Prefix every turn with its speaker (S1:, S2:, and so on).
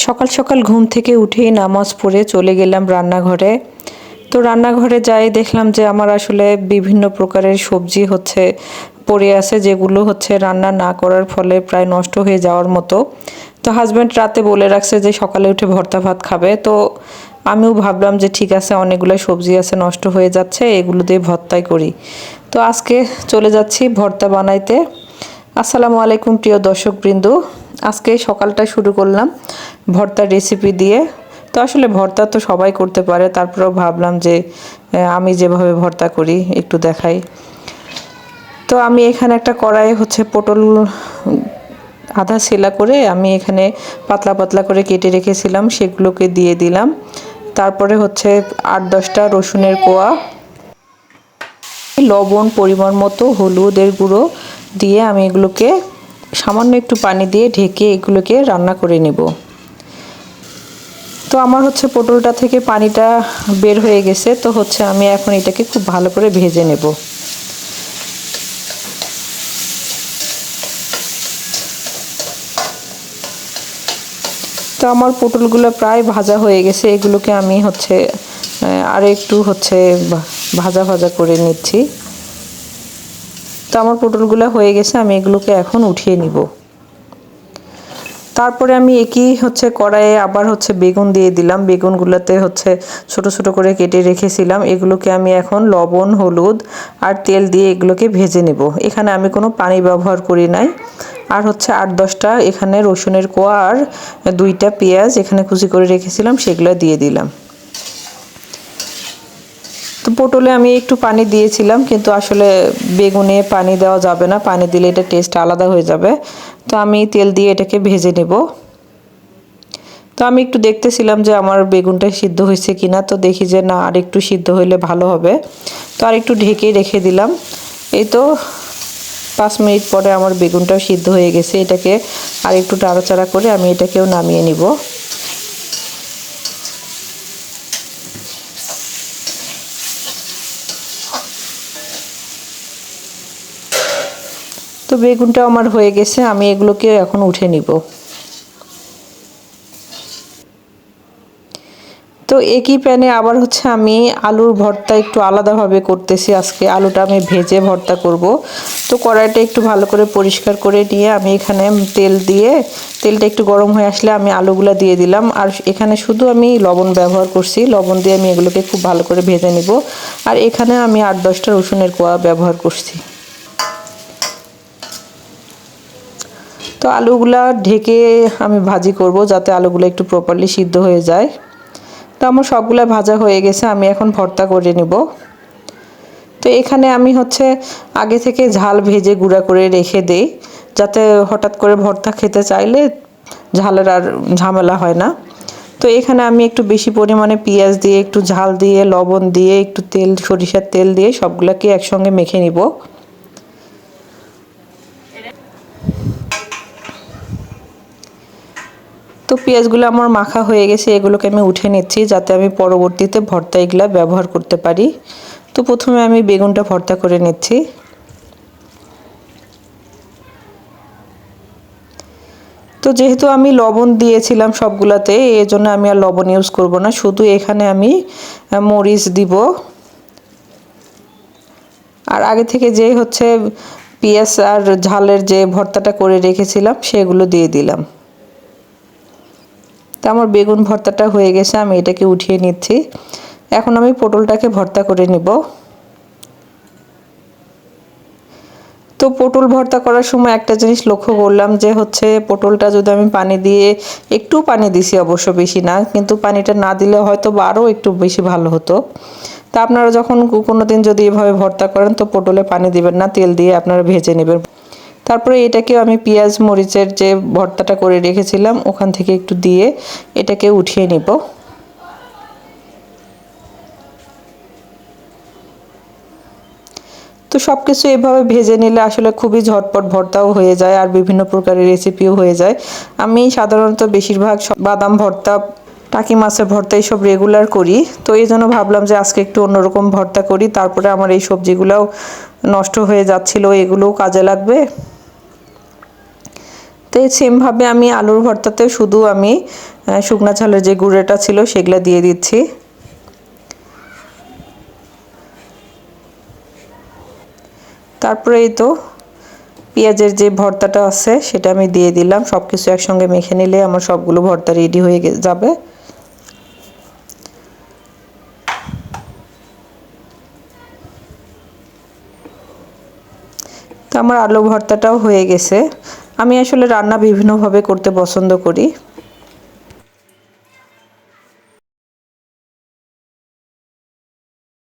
S1: সকাল সকাল ঘুম থেকে উঠেই নামাজ পড়ে চলে গেলাম রান্নাঘরে। তো রান্নাঘরে যাই দেখলাম যে আমার আসলে বিভিন্ন প্রকারের সবজি পড়ে আছে, যেগুলো রান্না না করার ফলে প্রায় নষ্ট হয়ে যাওয়ার মতো। তো হাজব্যান্ড রাতে বলে রাখছে যে সকালে উঠে ভর্তা ভাত খাবে। তো আমিও ভাবলাম যে ঠিক আছে, অনেকগুলো সবজি আছে নষ্ট হয়ে যাচ্ছে, এগুলো দিয়ে ভর্তাই করি। তো আজকে চলে যাচ্ছি ভর্তা বানাইতে। আসসালামু আলাইকুম প্রিয় দর্শকবৃন্দ। আজকে সকালটা শুরু করলাম ভর্তার রেসিপি দিয়ে। তো আসলে ভর্তা তো সবাই করতে পারে, তারপরেও ভাবলাম যে আমি যেভাবে ভর্তা করি একটু দেখাই। তো আমি এখানে একটা কড়াইয়ে পটল আধা সেলা করে আমি এখানে পাতলা পাতলা করে কেটে রেখেছিলাম, সেগুলোকে দিয়ে দিলাম। তারপরে 8-10টা রসুনের কোয়া, লবণ পরিমাণ মতো, হলুদের গুঁড়ো দিয়ে আমি এগুলোকে সামান্য একটু পানি দিয়ে ঢেকে এগুলোকে রান্না করে নেব। তো আমার পটলটা থেকে পানিটা বের হয়ে গেছে। তো আমি এখন এটাকে খুব ভালো করে ভেজে নেব। তো আমার পটলগুলো প্রায় ভাজা হয়ে গেছে, এগুলোকে আমি আর একটু ভাজা ভাজা করে নিচ্ছি। তো আমার পটলগুলো হয়ে গেছে, আমি এগুলোকে এখন উঠিয়ে নিব। তারপরে আমি একই কড়াইয়ে আবার বেগুন দিয়ে দিলাম। বেগুনগুলোতে ছোট ছোট করে কেটে রেখেছিলাম, এগুলোকে আমি এখন লবণ, হলুদ আর তেল দিয়ে এগুলোকে ভেজে নেব। এখানে আমি কোনো পানি ব্যবহার করি নাই। আর 8-10টা এখানে রসুনের কোয়া আর 2টা পেঁয়াজ এখানে কুচি করে রেখেছিলাম, সেগুলো দিয়ে দিলাম। তো পটলে আমি একটু পানি দিয়েছিলাম, কিন্তু আসলে বেগুনে পানি দেওয়া যাবে না, পানি দিলে এটা টেস্ট আলাদা হয়ে যাবে। তো আমি তেল দিয়ে এটাকে ভেজে নেব। তো আমি একটু দেখতেছিলাম যে আমার বেগুনটা সিদ্ধ হয়েছে কিনা। তো দেখি যে না, আর একটু সিদ্ধ হইলে ভালো হবে। তো আর একটু ঢেকে রেখে দিলাম। এই তো 5 মিনিট পরে আমার বেগুনটাও সিদ্ধ হয়ে গেছে। এটাকে আর একটু নাড়াচাড়া করে আমি এটাকেও নামিয়ে নিব। তো বেগুনটা আমার হয়ে গেছে, আমি এগুলোকে এখন উঠে নিব। তো একই প্যানে আবার আমি আলুর ভর্তা একটু আলাদাভাবে করতেছি। আজকে আলুটা আমি ভেজে ভর্তা করব। তো কড়াইটা একটু ভালো করে পরিষ্কার করে নিয়ে আমি এখানে তেলটা একটু গরম হয়ে আসলে আমি আলুগুলো দিয়ে দিলাম। আর এখানে শুধু আমি লবণ ব্যবহার করছি, লবণ দিয়ে আমি এগুলোকে খুব ভালো করে ভেজে নিব। আর এখানে আমি 8-10টা রসুনের কোয়া ব্যবহার করছি। তো আলুগুলা ঢেকে আমি ভাজি করব, যাতে আলুগুলো একটু প্রপারলি সিদ্ধ হয়ে যায়। তো আমার সবগুলা ভাজা হয়ে গেছে, আমি এখন ভর্তা করে নিব। তো এখানে আমি আগে থেকে ঝাল ভেজে গুঁড়া করে রেখে দেই, যাতে হঠাৎ করে ভর্তা খেতে চাইলে ঝালের আর ঝামেলা হয় না। তো এখানে আমি একটু বেশি পরিমাণে পেঁয়াজ দিয়ে, একটু ঝাল দিয়ে, লবণ দিয়ে, একটু তেল, সরিষার তেল দিয়ে সবগুলাকে একসঙ্গে মেখে নিব। তো পেঁয়াজগুলো আমার মাখা হয়ে গেছে, এগুলোকে আমি উঠে নিচ্ছি, যাতে আমি পরবর্তীতে ভর্তা এগুলা ব্যবহার করতে পারি। তো প্রথমে আমি বেগুনটা ভর্তা করে নিচ্ছি। তো যেহেতু আমি লবণ দিয়েছিলাম সবগুলাতে, এই জন্য আমি আর লবণ ইউজ করব না, শুধু এখানে আমি মরিচ দিব। আর আগে থেকে যে পেঁয়াজ আর ঝালের যে ভর্তাটা করে রেখেছিলাম সেগুলো দিয়ে দিলাম। তো আমার বেগুন ভর্তাটা হয়ে গেছে, আমি এটাকে উঠিয়ে নিচ্ছি। এখন আমি পটলটাকে ভর্তা করে নিব। তো পটল ভর্তা করার সময় একটা জিনিস লক্ষ্য করলাম যে পটলটা যদি আমি পানি দিয়ে, একটু পানি দিছি অবশ্য, বেশি না, কিন্তু পানিটা না দিলে হয়তো আরও একটু বেশি ভালো হতো। তা আপনারা যখন কোনো দিন যদি এভাবে ভর্তা করেন, তো পটলে পানি দিবেন না, তেল দিয়ে আপনারা ভেজে নেবেন। তারপরে এটাকেও আমি পেঁয়াজ মরিচের যে ভর্তাটা করে রেখেছিলাম ওখান থেকে একটু দিয়ে এটাকে উঠিয়ে নিব। তো সব কিছু এভাবে ভেজে নিলে আসলে খুবই ঝটপট ভর্তাও হয়ে যায়, আর বিভিন্ন প্রকারের রেসিপিও হয়ে যায়। আমি সাধারণত বেশিরভাগ বাদাম ভর্তা, টাকি মাছের ভর্তা এইসব রেগুলার করি। তো এই জন্য ভাবলাম যে আজকে একটু অন্যরকম ভর্তা করি। তারপরে আমার এই সবজিগুলোও নষ্ট হয়ে যাচ্ছিল, এগুলোও কাজে লাগবে। তো তো এই সেমভাবে আমি আলুর ভর্তাতে শুধু আমি শুকনা ঝালের যে গুঁড়োটা ছিল সেগুলো দিয়ে দিচ্ছি। তারপরে এই তো পেঁয়াজের যে ভর্তাটা আছে সেটা আমি দিয়ে দিলাম। সব কিছু একসঙ্গে মেখে নিলে আমার সবগুলো ভর্তা রেডি হয়ে যাবে। তো আমার আলু ভর্তাটাও হয়ে গেছে। আমি আসলে রান্না বিভিন্নভাবে করতে পছন্দ করি।